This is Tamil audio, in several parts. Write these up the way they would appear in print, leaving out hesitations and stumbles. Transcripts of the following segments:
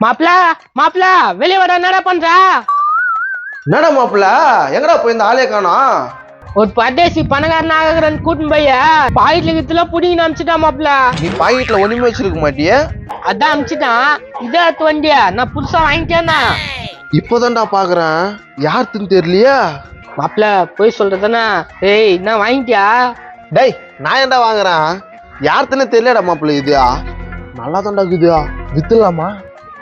மாப்பிள மாப்பிள வெளியே வர என்னடா பண்ற? என்னடா மாப்பிள்ள எங்கடா போய் இந்த ஆளே காணோம்? ஒரு பரதேசி பணக்காரன் ஆகிறன்னு கூட்டின்னு போய் பாக்கெட்ல கித்துல புடிங்கன்னு அமிச்சிட்டான் மாப்பிள. நீ பாக்கெட்ல ஒண்ணுமே வச்சிருக்க மாட்டியே? அதான் அமிச்சிட்டான். இதே வண்டியா நான் புதுசா வாங்கிட்டேன்னா. இப்போதான்டா பாக்குறேன், யாருன்னு தெரியலையா? மாப்பிள போய் சொல்றதுனா? ஏய் நான் வாங்கிட்டியா? டேய் நான் ஏன்டா வாங்குறேன், யாருன்னு தெரியலடா மாப்பிள்ள. இது நல்லா தான்டா இருக்குது, வித்துலாமா?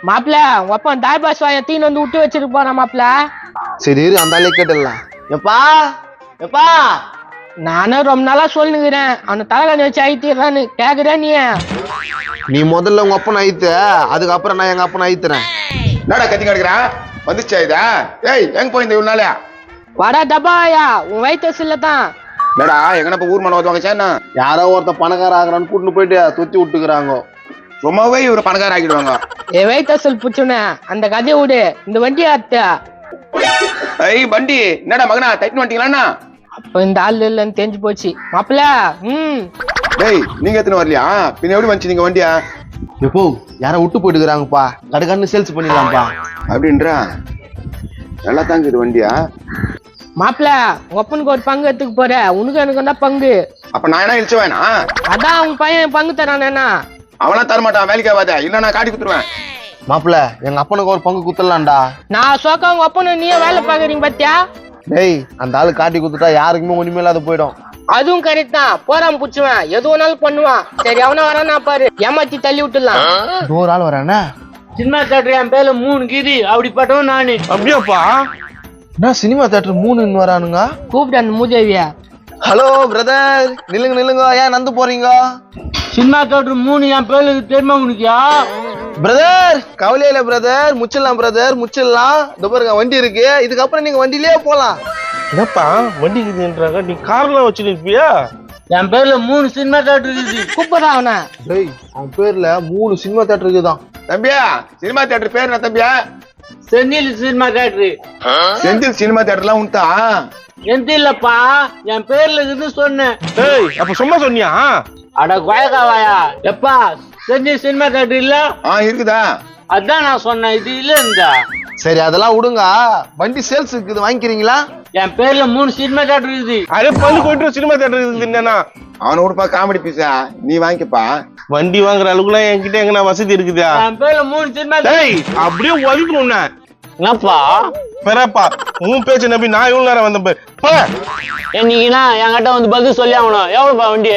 மாப்பிள ஒப்பன் தாய் பாஸ் வாய தீன் வந்து விட்டு வச்சிருக்கு போறான் மாப்பிள. சரி இரு, அந்த ஆளே கேட்டுடலாம். எப்பா எப்பா, நானும் ரொம்ப நாளா சொல்லுங்கிறேன் அவனை தலைகாணி வச்சு ஆயிட்டிடுறான்னு கேக்குறேன் நீ. நீ முதல்ல உங்க அப்பனை ஆயித்து, அதுக்கப்புறம் நான் எங்க அப்பனை ஆயித்துறேன். என்னடா கத்தி கிடக்குறான்? வந்துச்சா இதா? ஏய் எங்க போயிருந்த இவ்வளவு நாளா? வடா டப்பாயா உன் வயிற்று சில்லதான். என்னடா எங்கன இப்ப ஊர் மேல ஓதுவாங்க என்ன? யாரோ ஒருத்த பணக்கார ஆகுறான்னு கூட்டின்னு போயிட்டு தொத்தி விட்டுக்கிறாங்க. சும்மாவே இவரு பணக்கார ஆக்கிடுவாங்க. என் வயிற்று சில் புச்சுன அந்த கதையை விடு, இந்த வண்டியை அத்த. ஐய் பண்டி, என்னடா மகனா டைட் வந்துட்டீங்களா? அப்ப இந்த ஆள் இல்லைன்னு தெரிஞ்சு போச்சு மாப்பிள. டேய் நீங்க எத்தனை வரலையா? பின்ன எப்படி வந்துச்சு நீங்க வண்டியா? எப்போ யாரோ விட்டு போயிட்டுக்கிறாங்கப்பா, கடுக்கான்னு சேல்ஸ் பண்ணிடலாம்ப்பா அப்படின்றா? நல்லா தாங்க இது வண்டியா? மாப்பிள ஒப்பனுக்கு ஒரு பங்கு எடுத்துக்க போற, உனக்கு எனக்கு தான் பங்கு. அப்ப நான் என்ன இழிச்சு வேணா? அதான் உங்க பையன் பங்கு தரானா? அவனா தரமாட்டான், வேலைக்கு ஆகாத. இல்ல நான் காட்டி குத்துருவேன். மாப்பிள்ள எங்க அப்பனுக்கு ஒரு பங்கு குத்துடலாம்டா. நான் சோக்கா உங்க அப்பனு நீயே வேலை பாக்குறீங்க பாத்தியா? டேய் அந்த ஆளு காட்டி குத்துட்டா யாருக்குமே ஒண்ணுமே இல்லாத போயிடும். அதுவும் கரெக்ட் தான், போறாம புடிச்சுவேன், எது வேணாலும் பண்ணுவான். சரி அவனா வரானா பாரு, ஏமாத்தி தள்ளி விட்டுலாம். ஒரு ஆள் வரானே. சினிமா தேட்டர் என் பேர்ல 3 கீதி அப்படிப்பட்டவன் நானு. அப்படியாப்பா? நான் சினிமா தேட்டர் 3 வரானுங்க. கூப்பிட்டு அந்த மூதேவிய. ஹலோ பிரதர், நில்லுங்க நில்லுங்க, ஏன் நந்து போறீங்க? சினிமா தேட்டர் 3 என் பேர்ல தெரியுமா உனக்கியா? பிரதர் கவலையே இல்ல பிரதர், முச்சிடலாம் பிரதர், முச்சிடலாம். இந்த பாருங்க வண்டி இருக்கு, இதுக்கப்புறம் நீங்க வண்டியிலேயே போலாம். என்னப்பா வண்டி இருக்குதுன்றாங்க, நீ கார்ல வச்சு நிற்பியா? என் பேர்ல 3 சினிமா தேட்டர் இருக்குது, கூப்பிடுறா அவனை. டேய் அவன் பேர்ல 3 சினிமா தேட்டர் இருக்குதான். தம்பியா சினிமா தேட்டர் பேர் என்ன தம்பியா? Senthil cinema theatre. Senthil cinema தேட்டர்லாம் உண்டா? எந்த இல்லப்பா, என் பேர்ல இருக்குதுன்னு சொன்னேன். ஏய் அப்ப சும்மா சொன்னியா? அட கோயக்காவாயா, எப்பா செந்தில் சினிமா தேட்டர் இல்ல? இருக்குதா? அதான் நான் சொன்னேன், இது இல்ல. இந்த சரி அதெல்லாம் விடுங்க, வண்டி சேல்ஸ் இருக்குது, வாங்கிக்கிறீங்களா? என் பேர்ல 3 சினிமா தேட்டர் இருக்குது. அதே பல்லு போயிட்டு சினிமா தேட்டர் இருக்குதுன்னா அவனை விடுப்பா, காமெடி பீஸா. நீ வாங்கிக்கப்பா. வண்டி வாங்குற அளவுக்குலாம் என்கிட்ட எங்க வசதி இருக்குதா? என் பேர்ல 3 சினிமா. டேய் அப்படியே ஒதுக்கணும்னா என்னப்பா பெறப்பா உன் பேச்சு நம்பி நான் இவ்வளவு நேரம் வந்தேன். என்னீங்கன்னா என்கிட்ட வந்து பதில் சொல்லி ஆகணும். எவ்வளவுப்பா வண்டி?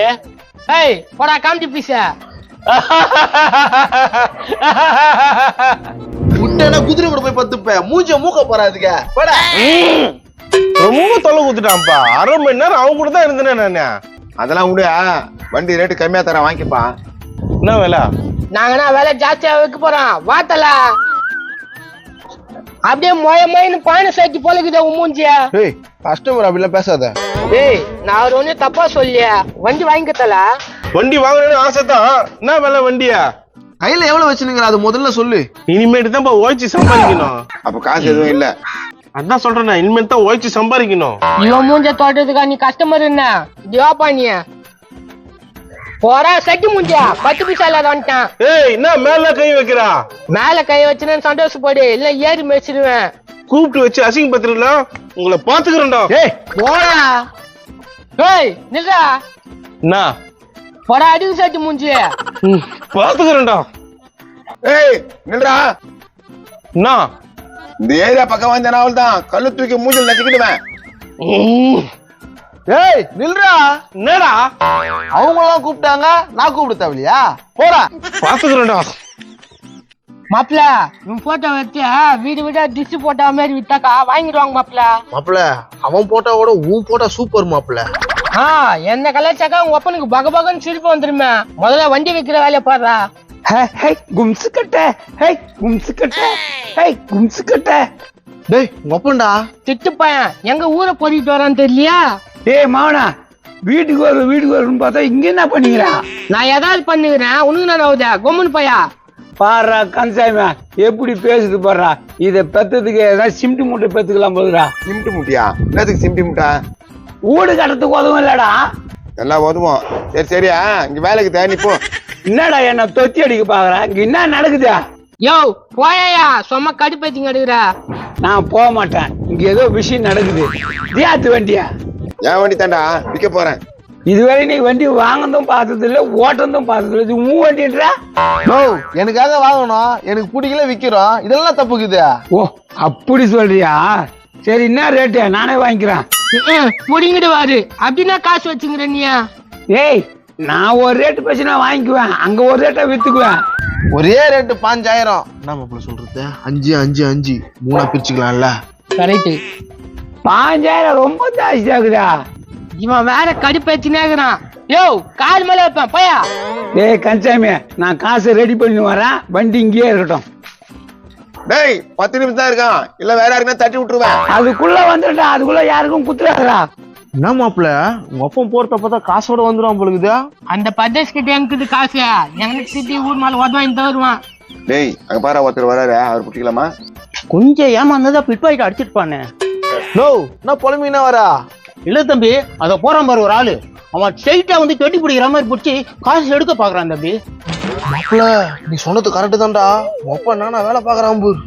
ஏய் போடா காமெடி பீஸ. விட்டேன்னா குதிரை கூட போய் பத்துப்பேன், மூஞ்ச மூக்க போறாதுங்க. ரொம்ப தொலை குத்துட்டான்ப்பா, 1/2 மணி நேரம் அவன் கூட தான் இருந்தேன் நானு. அதெல்லாம் விடு, வண்டி ரேட்டு கம்மியா தரேன், வாங்கிக்கப்பா. என்ன வேலை? நாங்கன்னா வேலை ஜாஸ்தியா வைக்க போறோம், வாத்தல. அப்படியே மொயன்னு பானை சேர்த்து போலக்குதா உன் மூஞ்சியா. ஏய் கஸ்டமர் அப்படிலாம் பேசாத. ஏய் நான் ஒரு ஒண்ணு தப்பா சொல்லியா, வண்டி வாங்கிக்கத்தல. வண்டி வாங்கணும்னு ஆசை தான், என்ன வேலை வண்டியா? கையில எவ்வளவு வச்சுனுங்கிற அது முதல்ல சொல்லு. இனிமேட்டு தான் உழைச்சி சம்பாதிக்கணும். அப்ப காசு எதுவும் இல்ல. அதான் சொல்றேன், இனிமேல் தான் உழைச்சி சம்பாதிக்கணும். இவன் மூஞ்ச தோட்டத்துக்கா நீ கஸ்டமர் என்ன திவாப்பா நீ? போறா சட்டி மூஞ்சியா, 10 பைசா இல்லாத வந்துட்டான். ஏய் என்ன மேல கை வைக்கிறா? மேல கை வச்சுன்னு சந்தோஷப்படு, இல்ல ஏறி மேய்ச்சிடுவேன். கூப்பிட்டு வச்சு அசிங்க பத்திரல உங்களை பாத்துக்கிறேன்டா. ஏய் போடா. ஏய் நில்றா. என்ன போடா அடிவு சட்டி மூஞ்சி. பாத்துக்கிறேன்டா. ஏய் நில்றா. என்ன இந்த ஏரியா பக்கம் வந்த நாவல் தான் கல்லு தூக்கி மூஞ்சில் நச்சுக்கிடுவேன். ஏய் நில்றா. என்னடா அவங்க எல்லாம் கூப்பிட்டாங்க, நான் கூப்பிட தேவையா? போறா. பாத்துக்கிறேன்டா. மாப்பிள உன் போட்டோ வச்சு வீடு வீடா டிஷ் போட்டா மாதிரி விட்டாக்கா வாங்கிடுவாங்க மாப்பிள. மாப்பிள்ள அவன் போட்டோவோட உன் போட்டோ சூப்பர் மாப்பிள்ள. என்ன கலாச்சாக்கா உங்க அப்பனுக்கு பகபகன்னு சிரிப்பு வந்துருமே. முதல்ல வண்டி வைக்கிற வேலையை பாடுறா. டேய் உங்க அப்பன்டா. திட்டு பையன் எங்க ஊரை பொறிட்டு வரான்னு தெரியலையா? ஏய் மாவனா, வீட்டுக்கு வருன்னு பார்த்தா இங்க என்ன பண்ணிக்கிறா? நான் ஏதாவது பண்ணுகிறேன், உனக்கு நான் ஆகுதா? கொம்முன்னு பையா பாடுறா கன்சாயமா எப்படி பேசுது பாடுறா. இத பெத்ததுக்கு ஏதாவது சிம்டி மூட்டை பெத்துக்கலாம் போதுடா. சிம்டி முட்டியா? என்னதுக்கு சிம்டி முட்டா? வீடு கட்டுறதுக்கு உதவும் இல்லடா. எல்லாம் உதவும். சரி சரியா, இங்க வேலைக்கு தேவை. போ. என்னடா என்ன தொத்தி அடிக்க பாக்குறா? இங்க என்ன நடக்குதா? யோ போயா சும்மா கடுப்பேத்திங்க எடுக்கிற. நான் போக மாட்டேன், இங்க ஏதோ விஷயம் நடக்குது. தியாத்து வண்டியா? என் வண்டி தாண்டா விற்க போறேன். இதுவரை நீ வண்டி வாங்கதும் பார்த்தது இல்ல, ஓட்டதும் பார்த்தது இல்ல. இது உன் வண்டின்றா? நோ, எனக்காக வாங்கணும், எனக்கு பிடிக்கல விக்கிறோம், இதெல்லாம் தப்புக்குது. ஓ அப்படி சொல்றியா? சரி, என்ன ரேட்டு? நானே வாங்கிக்கிறேன். புடிங்கிட்டு வாரு. அப்படின்னா காசு வச்சுங்கிற நீயா? ஏய், நான் ஒரு ரேட்டு பேசி நான் வாங்கிக்குவேன், அங்க ஒரு ரேட்டை வித்துக்குவேன். ஒரே ரேட்டு 5000. என்ன மாப்பிள்ள சொல்றது? 5 5 5 3 பிரிச்சுக்கலாம்ல? கரெக்ட். 5000 ரொம்ப ஜாஸ்தி ஆகுதா? இவன் வேற கடுப்பேத்தினேங்கிறான். யோ கால் மேல வைப்பேன் போயா. ஏய் கன்சாமி, நான் காசை ரெடி பண்ணி வரேன், வண்டி இங்கேயே இருக்கட்டும். டேய் 10 நிமிஷம் தான் இருக்கான், இல்ல வேற யாருக்குன்னா தட்டி விட்டுருவேன். அதுக்குள்ள வந்துட்டா, அதுக்குள்ள யாருக்கும் குத்துறாதா? என்ன மாப்பிள்ள, உங்க அப்பன் போறதப்பதான் காசோட வந்துடும் பொழுது. அந்த பதேஷ் கிட்ட எங்கிட்டு காசு, எங்களுக்கு திட்டி ஊர் மேல உதவாங்க தருவான். டேய் அங்க பாரு ஒருத்தர் வராரு, அவர் பிடிக்கலாமா? கொஞ்சம் ஏமாந்ததா பிட் பாக்கெட் அடிச்சிருப்பானே. நோ, நான் புலம்பினா வரா. இல்ல தம்பி, அத போறான் பாரு ஒரு ஆளு, அவன் ஸ்ட்ரைட்டா வந்து கட்டி பிடிக்கிற மாதிரி பிடிச்சி காசு எடுக்க பாக்குறான் தம்பி. மாப்பிள்ள, நீ சொன்னது கரெக்ட் தான்டா. உங்க அப்பா நானா வேலை பாக்குறான் பாரு.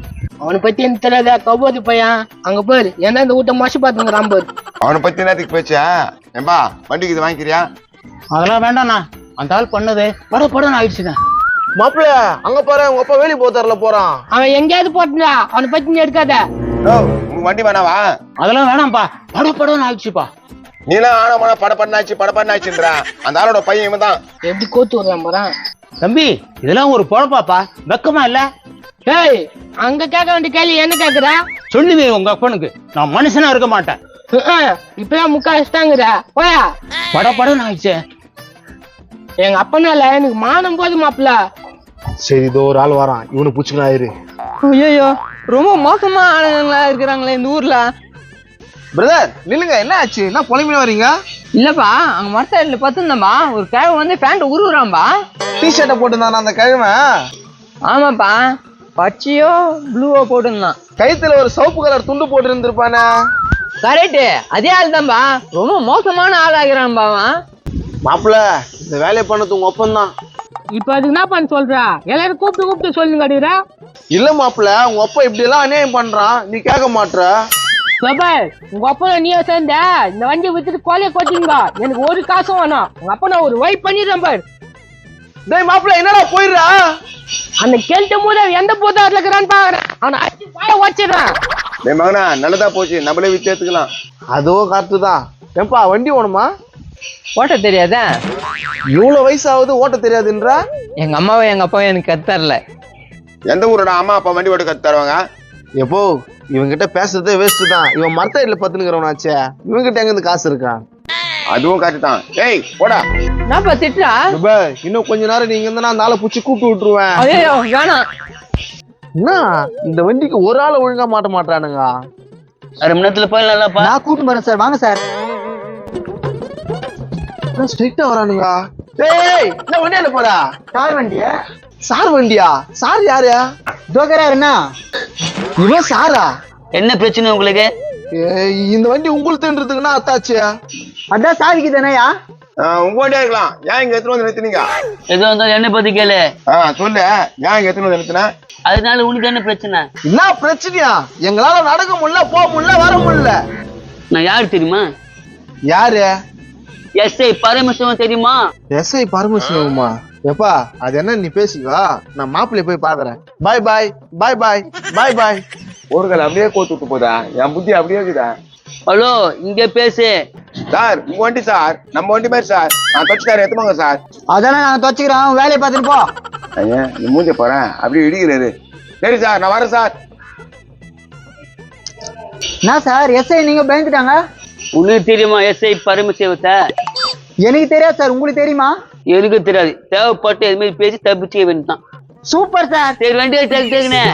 அவனை பத்தி எனக்கு தெரியாத கபோதி பையன். அங்க பாரு என்ன இந்த வீட்டை மோசம் பாத்துங்கிறான் பாரு. அவனை பத்தி நேரத்துக்கு பேச்சா? ஏம்பா வண்டிக்கு இது வாங்கிக்கிறியா? அதெல்லாம் வேண்டாண்ணா, அந்த ஆள் பண்ணது படன்னு ஆயிடுச்சுண்ணா. மாப்பிள்ள, அங்க பாரு, உங்க அப்பா வேலி போத்தார்ல போறான். அவன் எங்கேயாவது போட்டுடா, அவனை பத்தி நீ எடுக்காத. உங்க வண்டி வேணாவா? அதெல்லாம் வேணாம்ப்பா, படன்னு ஆயிடுச்சுப்பா. நீலாம் ஆனா போனா படப்பண்ணாச்சுன்றா. அந்த ஆளோட பையன் இவன் தான். எப்படி கோத்து விடுறான் போறான். தம்பி இதெல்லாம் ஒரு பொழப்பாப்பா, வெக்கமா இல்ல? ஏய், அங்க கேட்க வேண்டிய கேள்வி என்ன கேக்குற? சொல்லுங்க உங்க அப்பனுக்கு, நான் மனுஷனா இருக்க மாட்டேன். இப்பதான் முக்கா வச்சுட்டாங்கிற போயா. படன்னு ஆயிடுச்சு. எங்க அப்பனால எனக்கு மானம் போது மாப்பிள்ள. சரி, இதோ ஒரு ஆள் வரான், இவனு பூச்சிக்கலாம் ஆயிரு. ஐயோ, ரொம்ப மோசமா ஆளுங்களா இருக்கிறாங்களே இந்த ஊர்ல. பிரதர் நில்லுங்க, என்ன ஆச்சு? என்ன புலம்பின வரீங்க? இல்லப்பா, அங்க மரத்தாடில பார்த்துருந்தம்பா, ஒரு கிழவன் வந்து பேண்ட் உருவுறான்பா. டிஷர்ட்டை போட்டுருந்தானா அந்த கிழமை? ஆமாப்பா, பச்சையோ ப்ளூவோ போட்டுருந்தான். கைத்துல ஒரு சிவப்பு கலர் துண்டு போட்டு இருந்திருப்பானே. கரெக்ட், அதே ஆள் தான்பா. ரொம்ப மோசமான ஆள் ஆகிறான்பா அவன். மாப்பிள்ள, இந்த வேலையை பண்ணது உங்க ஒப்பந்தான். இப்ப அதுக்கு என்ன பண்ண சொல்ற? எல்லாரும் கூப்பிட்டு சொல்லுங்க அடிக்கிற. இல்ல மாப்பிள்ள, உங்க அப்பா இப்படி எல்லாம் அநியாயம் பண்றான், நீ கேட்க மாட்ற. பாபாய், உங்க அப்பா நீயே சேர்ந்த இந்த வண்டியை வித்துட்டு கோலையை கொட்டிங்க. எனக்கு ஒரு காசும் வேணாம். உங்க அப்பா நான் ஒரு வைப் பண்ணிடுறேன் பாரு. டேய் மாப்பிள்ள, என்னடா போயிடுறா? அந்த கேள்வி போது எந்த போதாரில் இருக்கிறான்னு பாக்குறேன். அவனை அடிச்சு பாய வச்சிடுறேன். டேய் மகனா, நல்லதா போச்சு, நம்மளே வித்து எடுத்துக்கலாம். அதுவும் காத்து தான். ஏன்பா வண்டி ஓணுமா? ஓட்ட தெரியாதா? இவ்வளவு வயசாவது ஓட்ட தெரியாதுன்றா? எங்க அம்மாவை எங்க அப்பாவை எனக்கு கத்தரல. எந்த ஊரோட அம்மா அப்பா வண்டி ஓட்ட கத்து தருவாங்க? எப்போ இவங்கிட்ட பேசுறதே வேஸ்ட் தான். இவன் மரத்தடியில பத்துனுக்கிறவனாச்சே, இவங்கிட்ட எங்க இருந்து காசு இருக்கா? அதுவும் கரெக்ட் தான். ஏய் போடா. என்னப்பா திட்டுறா? இன்னும் கொஞ்ச நேரம் நீங்க இருந்தா அந்த ஆளை பூச்சி கூப்பிட்டு விட்டுருவேன். ஐயோ வேணாம். என்ன இந்த வண்டிக்கு ஒரு ஆளை ஒழுங்கா மாட்ட மாட்டானுங்க. 2 மணி நேரத்துல போயிடலாம்ப்பா. நான் கூப்பிட்டு போறேன் சார், வாங்க சார். ஸ்ட்ரைட்டா வரானுங்க. ஏய், என்ன வண்டியால போறா? சார் வண்டியா? சார் வண்டியா? சார் யாரு? தோக்கறாருன்னா இவன் சாரா? என்ன பிரச்சனை உங்களுக்கு? இந்த வண்டி உங்களுக்குன்றதுக்குன்னா அத்தாச்சு. அதான் சாவிக்கு தானேயா? உங்க வண்டியா இருக்கலாம், ஏன் இங்க எடுத்துட்டு வந்து நிறுத்தினீங்க? எது வந்தாலும் என்ன பத்தி கேளு. சொல்லு, ஏன் இங்க எடுத்துட்டு வந்து நிறுத்தின? அதனால உனக்கு என்ன பிரச்சனை? என்ன பிரச்சனையா? எங்களால நடக்க முடியல, போக முடியல, வர முடியல. நான் யாரு தெரியுமா? யாரு? எஸ்ஐ பரமசிவம் தெரியுமா? எஸ்ஐ பரமசிவமா? எப்பா அது என்ன நீ பேசிக்கா, நான் மாப்பிள்ளை போய் பாக்குறேன். பாய் பாய் பாய் பாய் பாய் பாய். ஒரு கால் அப்படியே கோத்து விட்டு போதா, என் புத்தி அப்படியே இருக்குதா? ஹலோ, இங்க பேசு சார். உங்க வண்டி சார், நம்ம வண்டி மாதிரி சார். நான் தொச்சு சார், எத்துமாங்க சார். அதானே நான் தொச்சுக்கிறேன், வேலையை பார்த்துட்டு போ. ஐயா நீ மூஞ்ச போறேன், அப்படியே இடிக்கிறாரு. சரி சார், நான் வரேன் சார். என்ன சார், எஸ்ஐ நீங்க பயந்துட்டாங்க? உனக்கு தெரியுமா எஸ்ஐ பரமசிவத்தை? எனக்கு தெரியாது சார், உங்களுக்கு தெரியுமா? எனக்கு தெரியாது. தேவைப்பட்டு எதுவுமே பேசி தப்பிச்சுக்க வேண்டியதான். Super sir. சரி, வண்டியை டேக்குனே